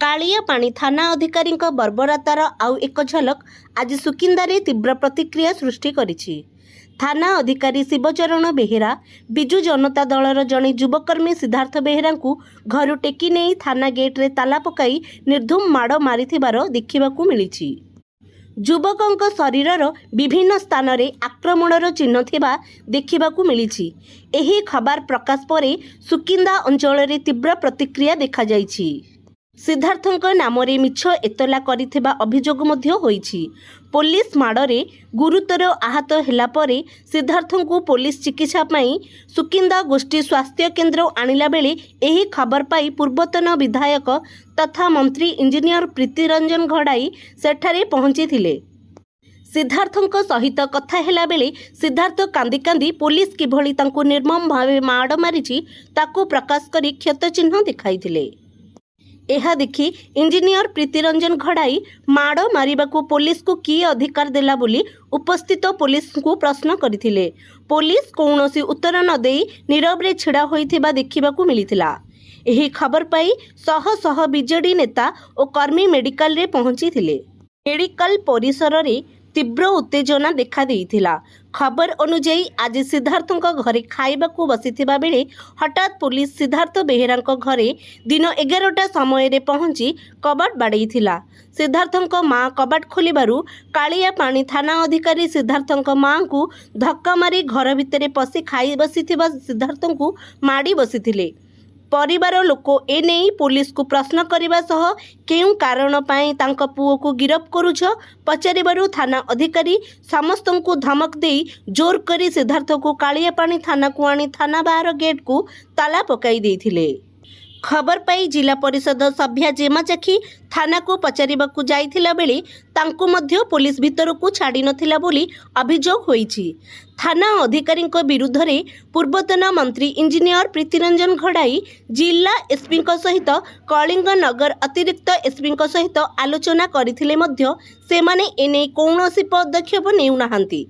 कालियापाणी थाना अधिकारी बर्बरतार आउ एक झलक आज सुकिंदारे तीव्र प्रतिक्रिया सृष्टि करिछि। थाना अधिकारी शिवचरण बेहेरा बिजु जनता दलर जड़े युवकर्मी सिद्धार्थ बेहेरा घर टेकी नहीं थाना गेट्रे ताला पकाई निर्धूम माड़ मारिथिबार देखिबाकू मिलिछि। युवकों शरीरर विभिन्न स्थान रे आक्रमणर चिन्ह थिबा देखिबाकू मिलिछि। एही खबर प्रकाश परे सुकिंदा अंचल रे तीव्र प्रतिक्रिया देखा जाइछि। सिद्धार्थଙ୍କ नामरे मिछ एतला करिथिबा अभियोग मध्य होइछि। पुलिस माड़े गुरुतर आहत हेला परे सिद्धार्थଙ୍କୁ पुलिस चिकित्सा पई सुकिंदा गोष्ठी स्वास्थ्य केन्द्र आनिला बेले एही खबर पाई पूर्वतन विधायक तथा मंत्री इंजीनियर प्रीतिरंजन घड़ाई सेठारे पहुंचीथिले। सिद्धार्थଙ୍କ सहित कथा हेला बेले सिद्धार्थ कांदी कांदी पुलिस किभली तांको निर्मम भावे माड़ मारिछि ताकू प्रकाश करी क्षत चिन्ह देखाइथिले। यह देखि इंजीनियर प्रीतिरंजन घड़ाई माड़ मारिबाकू पुलिस को की अधिकार देला बोली उपस्थित पुलिस को प्रश्न करथिले। पुलिस कौनसी उत्तर न देई नीरव रे छिड़ा होइथिबा देखिबाकू मिलिथिला। एही खबर पाई शह शह बीजेडी नेता और कर्मी मेडिकल रे पहुंचीथिले। मेडिकल परिसर रे तीव्र उत्तेजना देखा देइथिला। खबर अनुଯାयी आज सिद्धार्थଙ୍କ घरे खाइबाकू बसिथिबा बेले हठात पुलिस सिद्धार्थ बेहेराଙ୍କ घरे दिन 11टा समय रे पहुंची कबाट बाड़ेइथिला। सिद्धार्थଙ୍କ मां कबाट खोलिबारु कालियापाणी थाना अधिकारी सिद्धार्थଙ୍କ मां को धक्का मारी घर भितरे पसी खाई बसिथिबा सिद्धार्थଙ୍କୁ माड़ी बसिथिले। परिवार लोक एने पुलिस को प्रश्न करने सह केउ कारण पाई तांका पुओ को गिरफ करुछ पचारिबारु थाना अधिकारी समस्त को धमक दे जोर करी सिद्धार्थ को कालियापाणी थाना को आनी थाना बाहर गेट को ताला पकाई देथिले। खबर पाई जिला परिषद सभ्या जेमा चाखी थाना को पचारिबाकू जाइथिला बेले तांको मध्य पुलिस भीतर को छाड़ी नथिला बोली अभियोग होईछि। थाना अधिकारी विरुद्ध रे पूर्वतन मंत्री इंजीनियर प्रीतिरंजन घड़ाई जिला एसपी सहित कलिंग नगर अतिरिक्त एसपी सहित आलोचना करथिले मध्य सेमाने एने कौनसी पदक्षेप नेउनाहांती।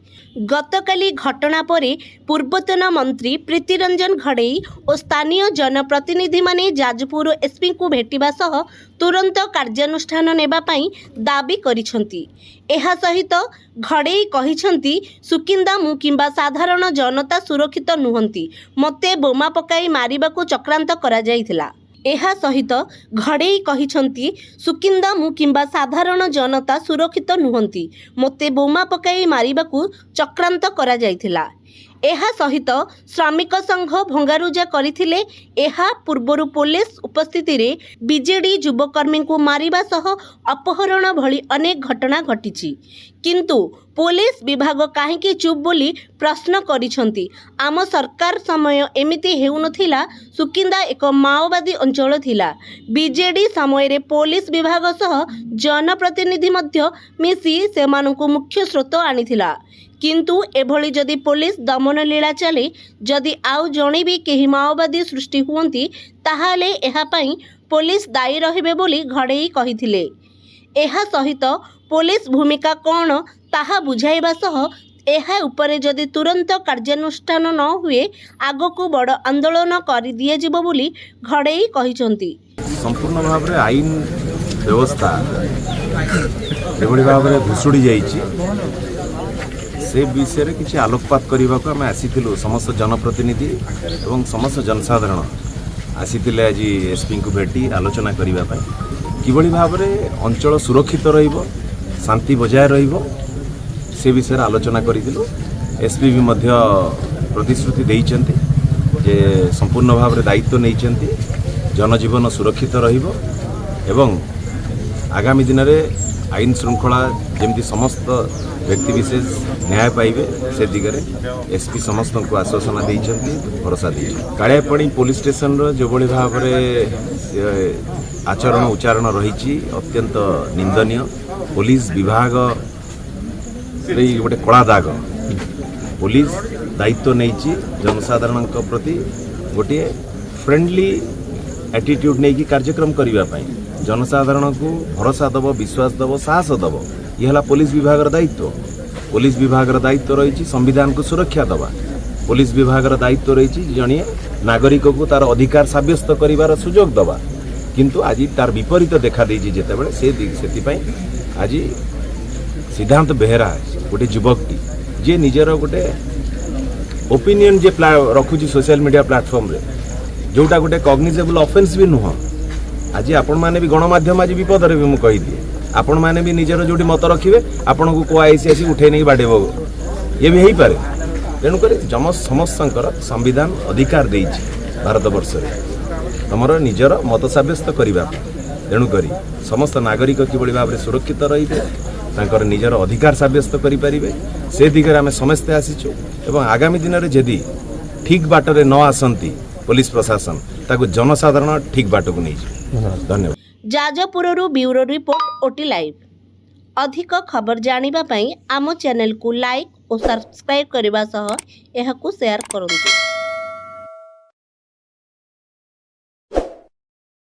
गतकाली घटना परे पूर्वतन मंत्री प्रीतिरंजन घड़ाई और स्थानीय जनप्रतिनिधि माने जाजपुर एसपी को भेटिबा सह तुरंत कार्यानुष्ठान नेबा पई दाबी करिसंती। एहा सहित घड़ेई कहिसंती सुकिंदा मु किंबा साधारण जनता सुरक्षित नुहंती, मते बोमा पकाई मारिबाकू चक्रांत करा जाइथिला। एहा सहित घड़ेई कहिसंती सुकिंदा मु किंबा साधारण जनता सुरक्षित नुहंती, मते बोमा पकाई मारिबाकू चक्रांत करा जाइथिला। एहा सहित श्रमिक संघ भंगारुजा करथिले। एहा पूर्वरु पुलिस उपस्थिति रे बीजेडी युवकर्मी को मारिबा सह अपहरण भली अनेक घटना घटिछि, किंतु पुलिस विभाग काहेकि चुप बोली प्रश्न करिसंती। आम सरकार समय एमिति हेउनथिला। सुकिंदा एक माओवादी अंचल थिला। बीजेडी समय रे पुलिस विभाग सह जनप्रतिनिधि मध्य मिसी सेमानकु मुख्य स्रोत आनिथिला, किंतु एभली जदि पुलिस दमन लीला चले, जदि आउ जणे भी केही माओवादी सृष्टि हुअंती ताहाले एहा पई पुलिस दायी रहिबे बोली घड़ेई कहिथिले। एहा सहित पुलिस भूमिका कौन ताहा बुझाइबा सह एहा उपरे जदि तुरंत कार्यानुष्ठान न हुए आगको बड़ आंदोलन करि दिए जिवो बोली घड़ेई कहिसंती। संपूर्ण भाव रे आईन व्यवस्था एभली भाव रे घुसुड़ी जाइछि। से विषय रे किछि आलोकपात करबा को हम आसीथिलु। समस्त जनप्रतिनिधि एवं समस्त जनसाधारण आसीथिले आज एसपी को भेटी आलोचना करबा पई किभली भाव रे अंचल सुरक्षित रहिबो, शांति बजाय रहिबो, से विषय रे आलोचना करिथिलु। एसपी भी मध्य प्रतिश्रुति देइचंती जे संपूर्ण भाव रे दायित्व नेइचंती, जनजीवन सुरक्षित रहिबो एवं आगामी दिन रे आईन श्रृंखला जेमती समस्त व्यक्ति विशेष न्याय पाइबे से दिगरे एसपी समस्त को आश्वासन देइचंती, भरोसा देइचंती। कालियापाणी पुलिस स्टेशन रो जो बळी भाव रे आचरण उच्चारण रही अत्यंत निंदनीय। पुलिस विभाग रे गोटे कला दाग। पुलिस दायित्व नहीं जनसाधारण प्रति गोटे फ्रेंडली एटीट्यूड नहीं कि कार्यक्रम करने जनसाधारण को भरोसा दब, विश्वास दब, साहस दब, यह पुलिस विभाग दायित्व। पुलिस विभाग दायित्व रही संविधान को सुरक्षा दबा। पुलिस विभाग दायित्व रही जड़े नागरिक को तार अधिकार सब्यस्त कर सुजोग दबा। किंतु आज तार विपरीत देखा देछि जेतेबेले से आज सिद्धांत बेहेरा गोटे युवकटी जे निजर गोटे ओपिनियन जे रखुची सोशल मीडिया प्लेटफॉर्म रे जोटा गोटे कॉग्निजेबल ऑफेंस भी नुह आज आपण माने भी गणमाध्यम आज विपद रे भी मु कहि दिए आपण माने भी निजर जोटी मत रखिबे आपण को आईसीआईसी उठे नहीं बाडेबो ये भी हेई पारे तेणुक समस्त संविधान अधिकार देइछि भारत वर्ष रे तमर निजर मत सब्यस्त करबा तेणुक समस्त नागरिक किभଳି भाव सुरक्षित रहिबे तांकर निजर अधिकार सब्यस्त करि परिबे से दिगरे आमे समस्ते आसीछु एवं आगामी दिन में जदि ठीक बाटरे न आसंती पुलिस प्रशासन ताको जनसाधारण ठीक बाट को नहीं। धन्यवाद। जाजपुररू ब्यूरो रिपोर्ट ओटी लाइव। अधिक खबर जानिबा पई आम चैनल को लाइक और सब्सक्राइब करबा सह एहाकू शेयर करंतु।